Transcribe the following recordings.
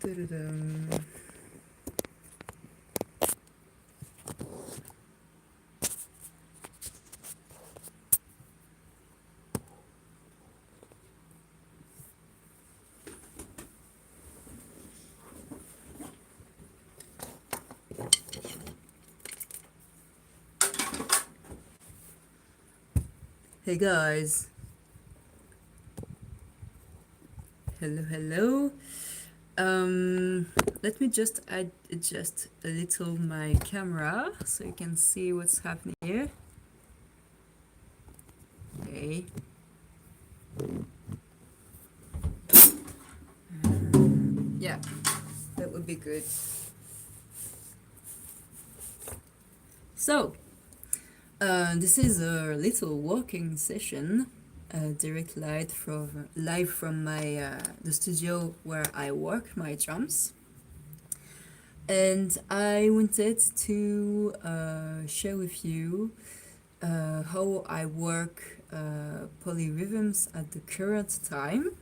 Dun-dun-dun. Hey guys, hello, hello. Let me just adjust a little my camera so you can see what's happening here. Okay. Yeah, that would be good. So, this is a little walking session, direct live from my the studio where I work my drums, and I wanted to share with you how I work polyrhythms at the current time.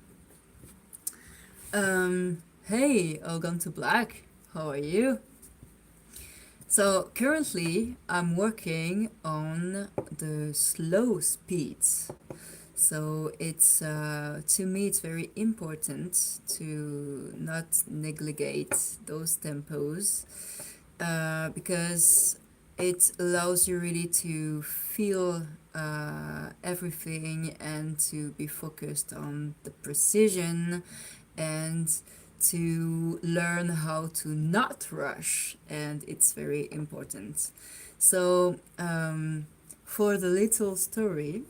Hey, all gone to black. How are you? So currently I'm working on the slow speeds. So it's to me it's very important to not neglect those tempos because it allows you really to feel everything and to be focused on the precision and to learn how to not rush, and it's very important. So for the little story,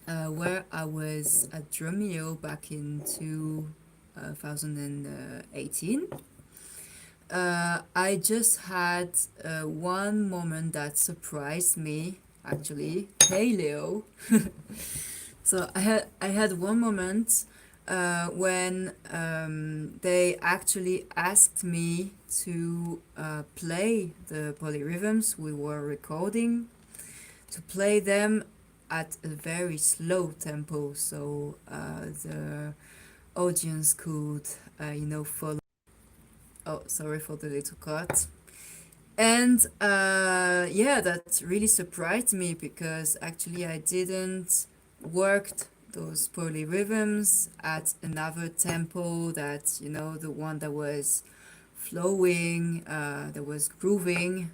where I was at Drumeo back in 2018, I just had one moment that surprised me, actually. Hey Leo. So I had one moment when they actually asked me to play the polyrhythms we were recording, to play them at a very slow tempo, so the audience could, follow. Oh, sorry for the little cut. And yeah, that really surprised me because actually I didn't worked those polyrhythms at another tempo that, the one that was flowing, that was grooving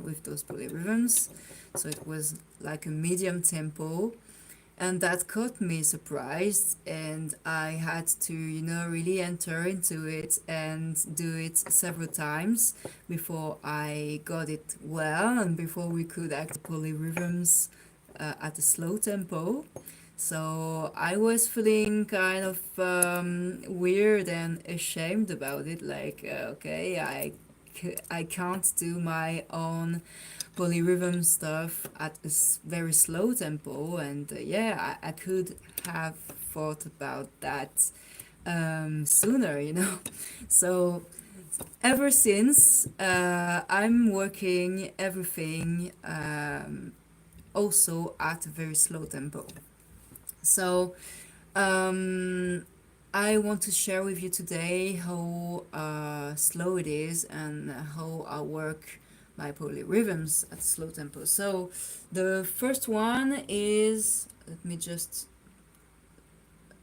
with those polyrhythms. So it was like a medium tempo, and that caught me surprised, and I had to really enter into it and do it several times before I got it well and before we could act polyrhythms at a slow tempo. So I was feeling kind of weird and ashamed about it, like okay, I can't do my own polyrhythm stuff at a very slow tempo, and yeah, I could have thought about that sooner, So ever since, I'm working everything also at a very slow tempo. So I want to share with you today how slow it is and how I work my polyrhythms at slow tempo. So the first one is, let me just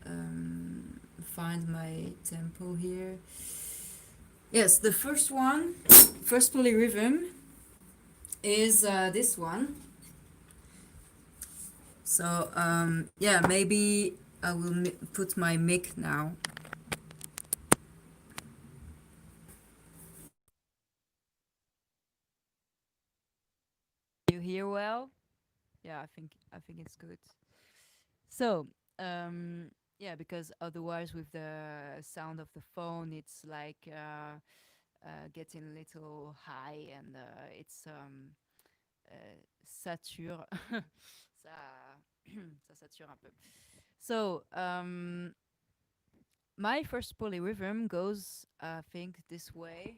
find my tempo here. Yes, the first polyrhythm is this one. So yeah, maybe I will put my mic now. You hear well? Yeah, I think it's good. So, yeah, because otherwise with the sound of the phone, it's like getting a little high, and it's sature. ça, ça sature un peu. So, my first polyrhythm goes, I think, this way.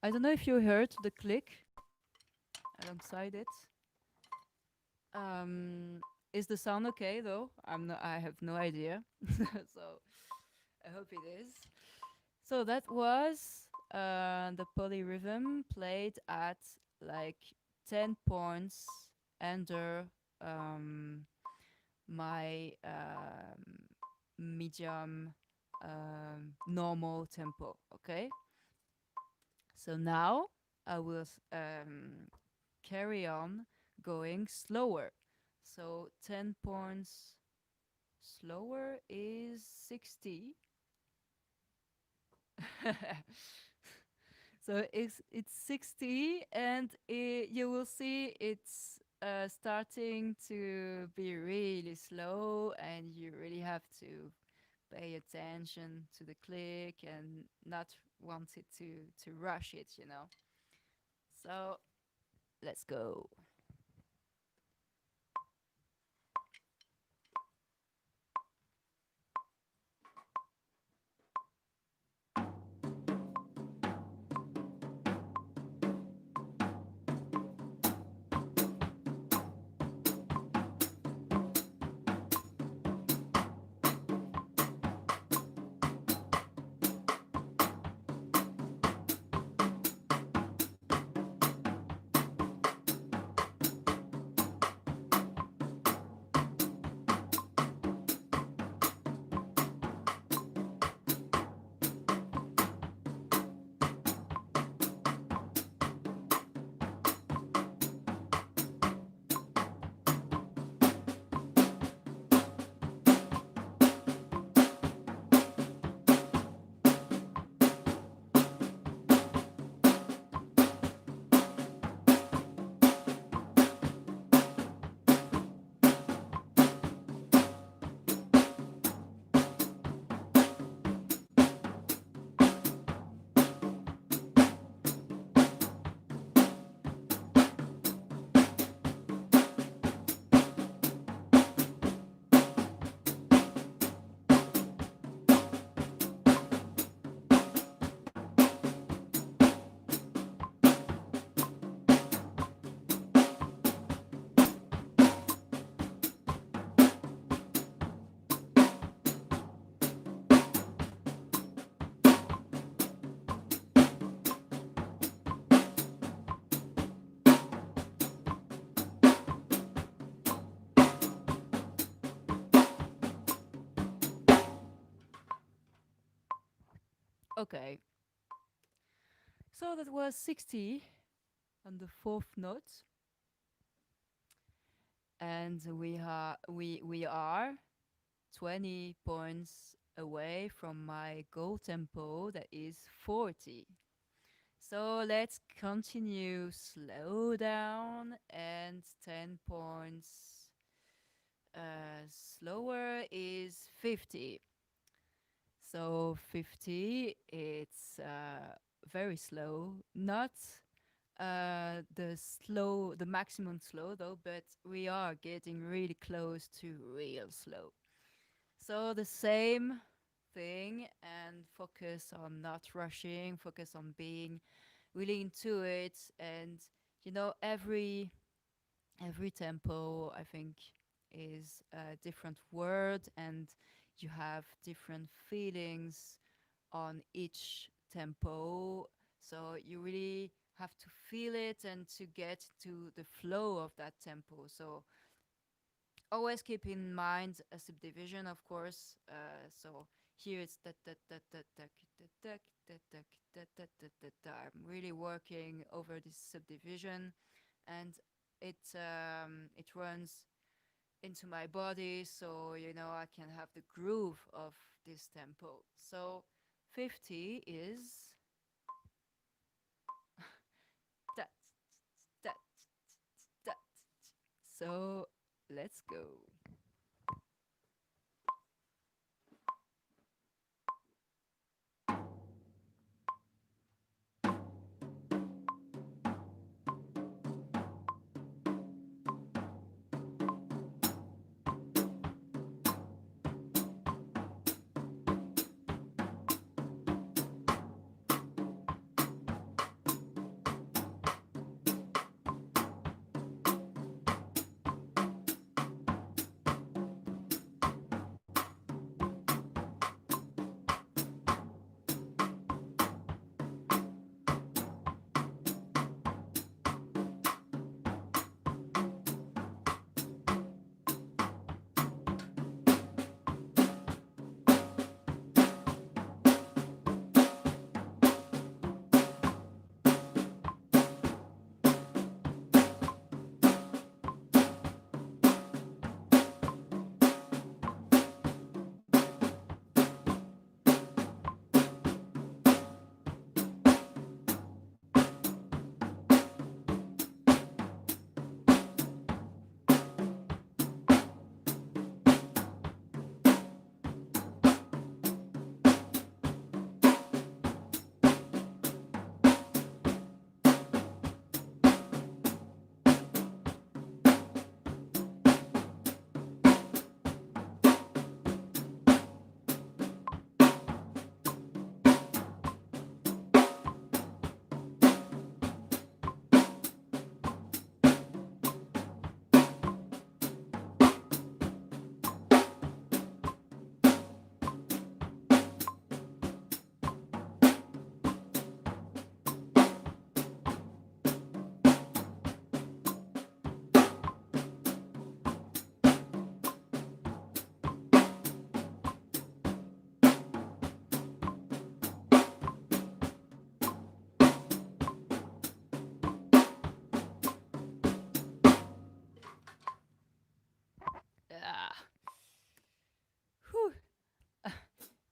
I don't know if you heard the click alongside it. Um, is the sound okay though? I have no idea. So I hope it is. So that was the polyrhythm played at like 10 points under um, my medium normal tempo. Okay. So now I will carry on going slower. So 10 points slower is 60. So it's 60, and you will see it's starting to be really slow, and you really have to pay attention to the click and not want it to rush it, you know. So let's go. Okay. So that was 60 on the fourth note, and we are 20 points away from my goal tempo that is 40. So let's continue slow down, and 10 points slower is 50. So 50, it's very slow, not the maximum slow though, but we are getting really close to real slow. So the same thing, and focus on not rushing, focus on being really into it, and you know, every tempo I think is a different word, and you have different feelings on each tempo. So you really have to feel it and to get to the flow of that tempo. So always keep in mind a subdivision, of course. So here it's that that that that that that that that that that that that that that. I'm really working over this subdivision, and it runs into my body, so you know I can have the groove of this tempo. So 50 is that that that. So let's go.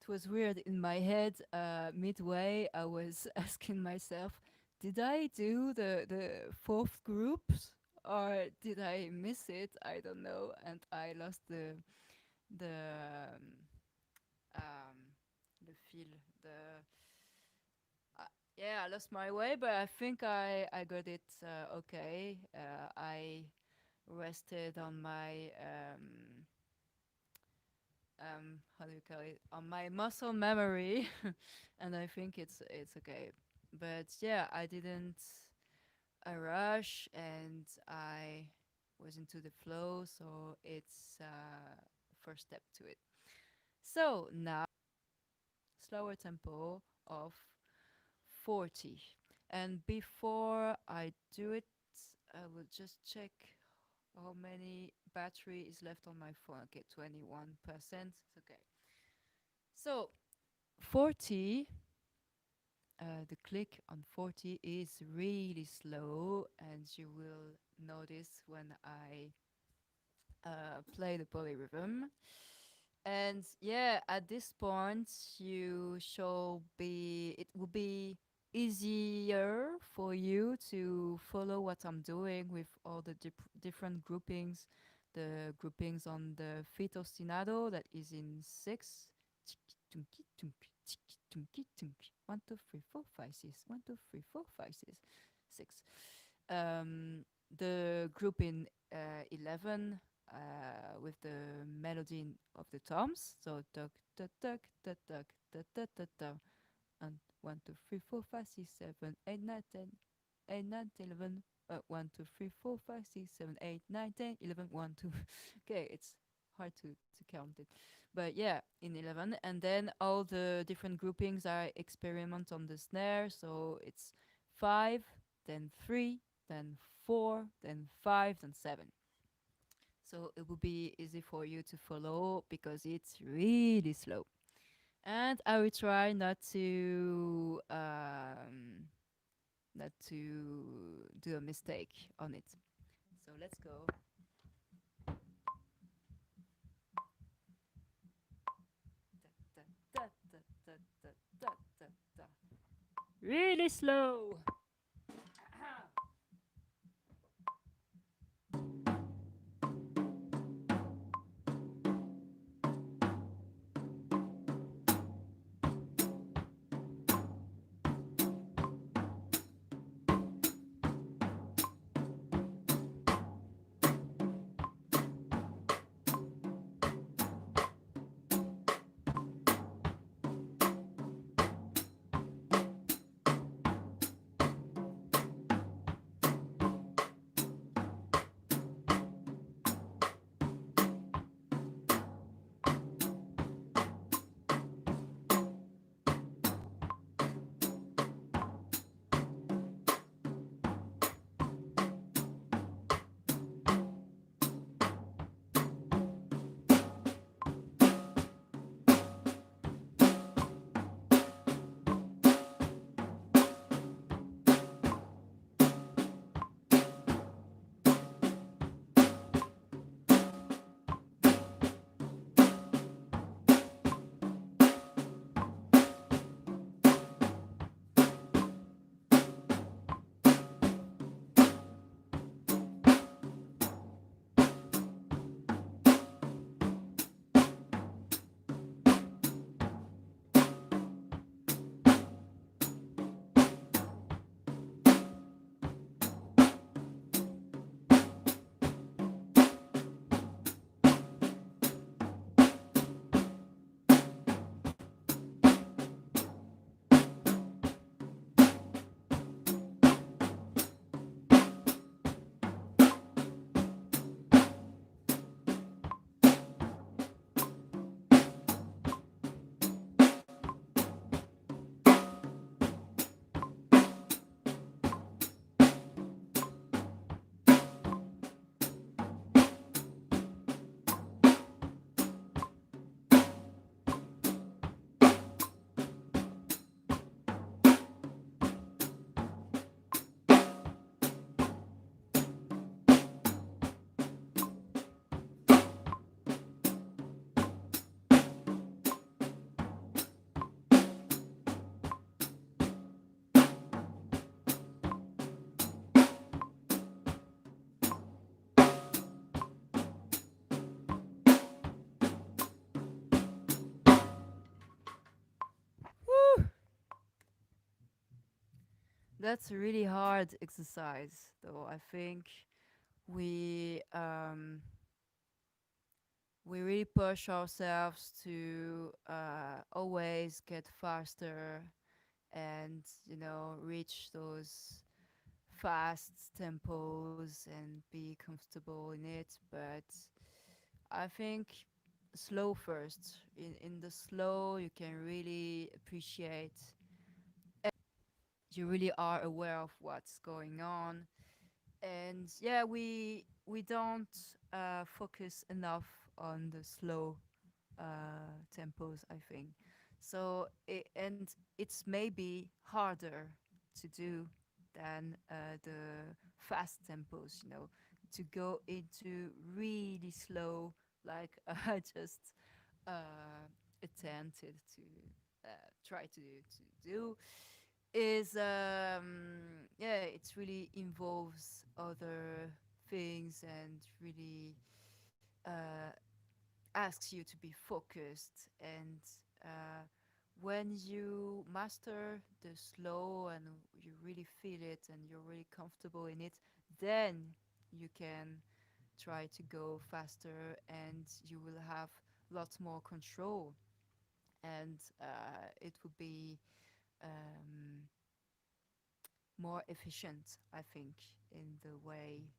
it was weird in my head. Midway, I was asking myself, did I do the fourth group or did I miss it? I don't know, and I lost the um, the feel. The yeah, I lost my way, but I think I got it okay. I rested on my how do you call it, on my muscle memory, and I think it's okay. But yeah, I didn't rush, and I was into the flow, so it's first step to it. So now slower tempo of 40, and before I do it, I will just check how many battery is left on my phone. Okay, 21%. It's okay. So 40, the click on 40 is really slow, and you will notice when I play the polyrhythm. And yeah, at this point, you shall be, it will be easier for you to follow what I'm doing with all the different groupings. The groupings on the fifth ostinato that is in six. Tunki, tunki, tiki, tunki, tunki. 1, 2, 3, 4, 5, 6. 1, 2, 3, 4, 5, 6. 6. The group in 11 with the melody of the toms. So tuck, tuck, tuck, tuck, tuck, tuck, tuck, tuck, tuck. And 1, 2, 3, 4, 5, 6, 7, 8, 9, 10, 8, 9, 10, 11. 1, 2, 3, 4, 5, 6, 7, 8, 9, 10, 11, 1, 2. Okay, it's hard to count it. But yeah, in 11. And then all the different groupings are experiment on the snare. So it's 5, then 3, then 4, then 5, then 7. So it will be easy for you to follow because it's really slow. And I will try not to do a mistake on it. So let's go. Da, da, da, da, da, da, da, da. Really slow. that's a really hard exercise, though. I think we um, we really push ourselves to always get faster and reach those fast tempos and be comfortable in it. But I think slow first. In the slow, you can really appreciate. You really are aware of what's going on, and yeah, we don't focus enough on the slow tempos, I think. So and it's maybe harder to do than the fast tempos, to go into really slow, like I just attempted to try to do is yeah, it's really involves other things and really uh, asks you to be focused. And when you master the slow and you really feel it and you're really comfortable in it, then you can try to go faster and you will have lots more control, and it will be um, more efficient, I think, in the way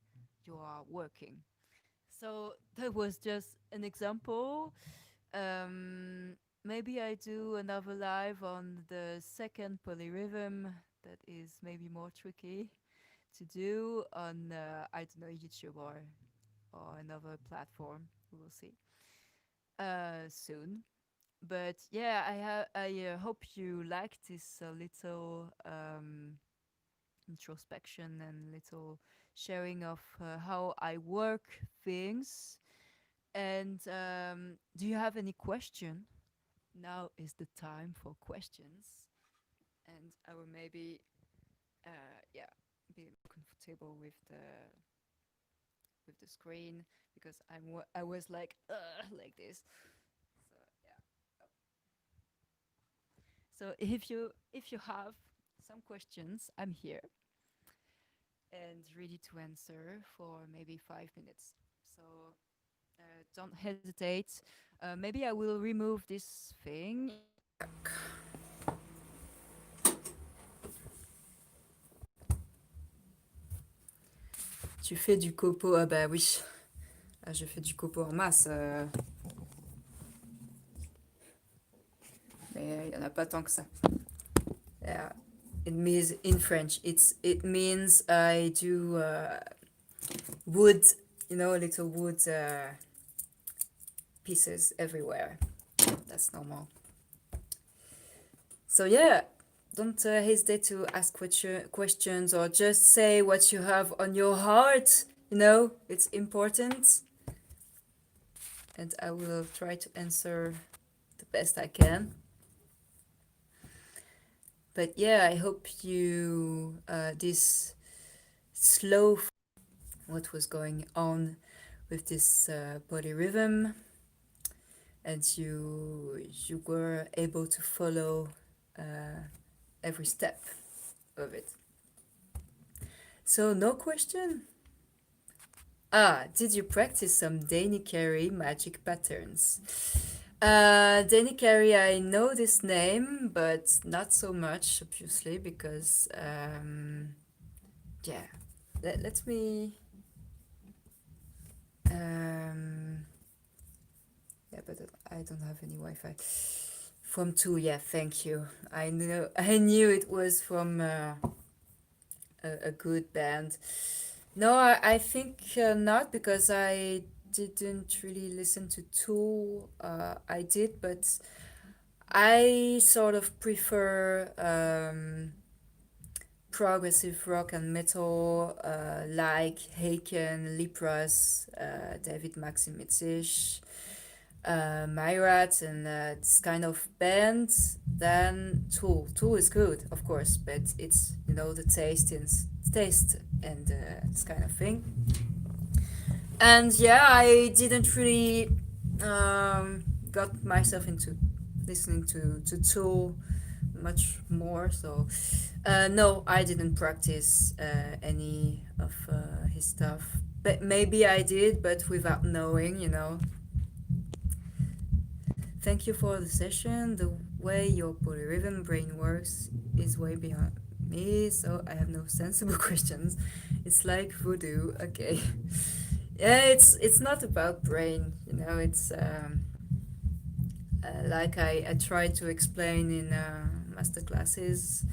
you are working. So that was just an example. Maybe I do another live on the second polyrhythm that is maybe more tricky to do on, I don't know, YouTube or another platform. We will see soon. But yeah, I hope you like this little introspection and little sharing of how I work things. And do you have any question? Now is the time for questions, and I will maybe, yeah, be more comfortable with the screen because I was like this. So yeah. So if you have some questions, I'm here and ready to answer for maybe 5 minutes. So don't hesitate. Maybe I will remove this thing. Tu fais du copeau? Ah bah oui. Ah, je fais du copeau en masse. Mais il n'y en a pas tant que ça. Yeah. It means in French. It means I do wood, little wood pieces everywhere. That's normal. So yeah, don't hesitate to ask questions or just say what you have on your heart. It's important, and I will try to answer the best I can. But yeah, I hope you this slow what was going on with this polyrhythm, and you were able to follow every step of it. So no question. Did you practice some Danny Carey magic patterns? Danny Carey, I know this name, but not so much, obviously, because yeah. Let me. Yeah, but I don't have any Wi-Fi. From two, yeah, thank you. I knew it was from a good band. No, I think not, because I didn't really listen to Tool. I did, but I sort of prefer progressive rock and metal, like Haken, Lipras, David Maximitsich, Myrat, and this kind of band. Then Tool. Tool is good, of course, but it's the taste and this kind of thing. And yeah, I didn't really got myself into listening to Tool much more. So no, I didn't practice any of his stuff, but maybe I did, but without knowing, you know. Thank you for the session. The way your polyrhythm brain works is way beyond me, so I have no sensible questions. It's like voodoo. Okay. Yeah, it's not about brain, you know. It's like I try to explain in master classes.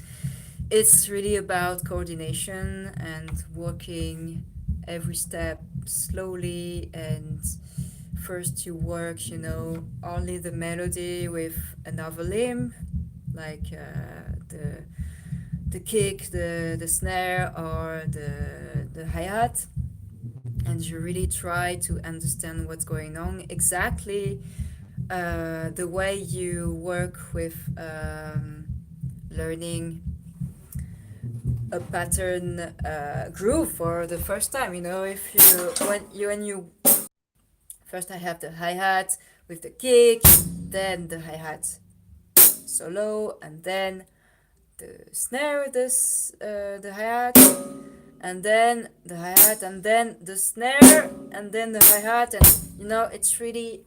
It's really about coordination and working every step slowly, and first you work, you know, only the melody with another limb, like the kick, the snare, or the hi-hat, and you really try to understand what's going on exactly the way you work with learning a pattern groove for the first time. You know, if you when you first I have the hi-hat with the kick, then the hi-hat solo, and then the snare, the hi-hat, and then the hi-hat, and then the snare, and then the hi-hat, and you know, it's really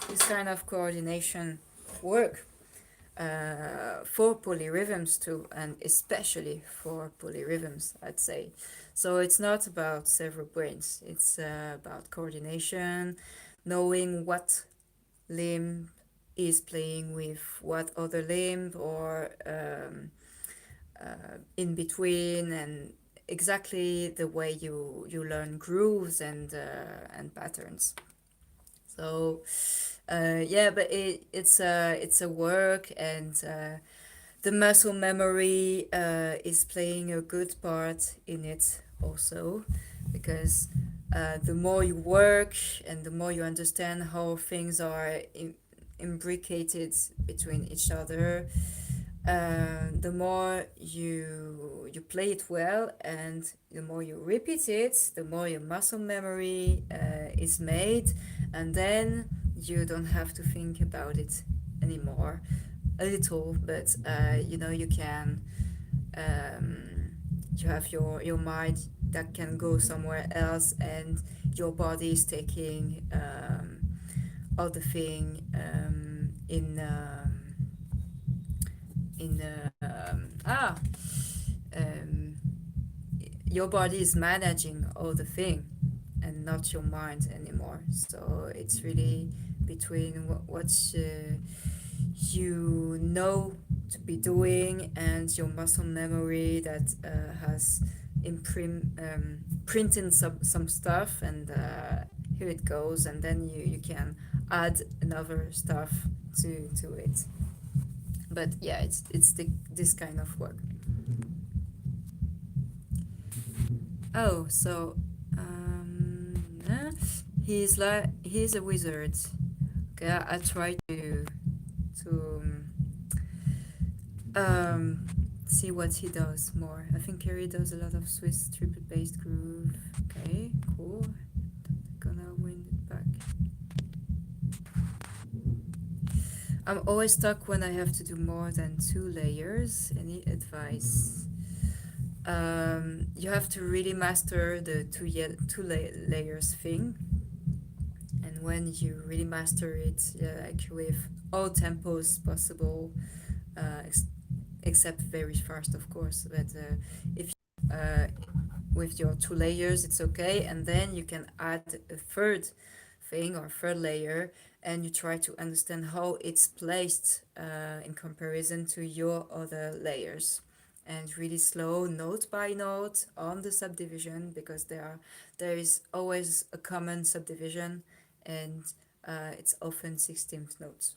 this kind of coordination work for polyrhythms too, and especially for polyrhythms, I'd say. So it's not about several brains, it's about coordination, knowing what limb is playing with what other limb, or in between, and exactly the way you learn grooves and patterns. So yeah, but it's a work, and the muscle memory is playing a good part in it also, because the more you work and the more you understand how things are imbricated between each other, the more you play it well, and the more you repeat it, the more your muscle memory is made, and then you don't have to think about it anymore. A little, but you know, you can you have your mind that can go somewhere else, and your body is taking all the thing in um, your body is managing all the thing, and not your mind anymore. So it's really between what you know to be doing, and your muscle memory that has printed some stuff, and here it goes, and then you can add another stuff to it. But yeah, it's this kind of work. Oh, so he's a wizard. Okay, I try to um, see what he does more. I think Kerry does a lot of Swiss triple bass groove. Okay, cool. Gonna win it back. I'm always stuck when I have to do more than 2 layers. Any advice? You have to really master the layers thing, and when you really master it, like with all tempos possible, except very fast, of course. But if with your 2 layers, it's okay, and then you can add a third thing or third layer, and you try to understand how it's placed in comparison to your other layers, and really slow note by note on the subdivision, because there is always a common subdivision, and it's often 16th notes.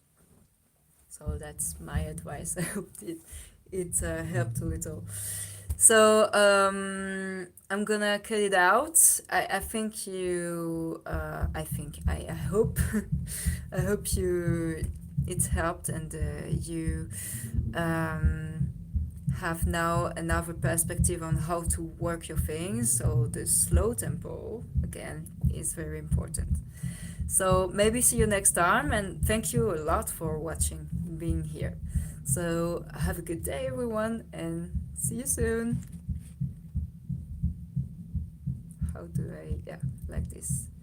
So that's my advice. I hope it helped a little. So I'm gonna cut it out. I think you. I hope. I hope you. It helped, and you have now another perspective on how to work your things. So the slow tempo again is very important. So maybe see you next time, and thank you a lot for watching, being here. So have a good day, everyone, and see you soon. How do I, yeah, like this.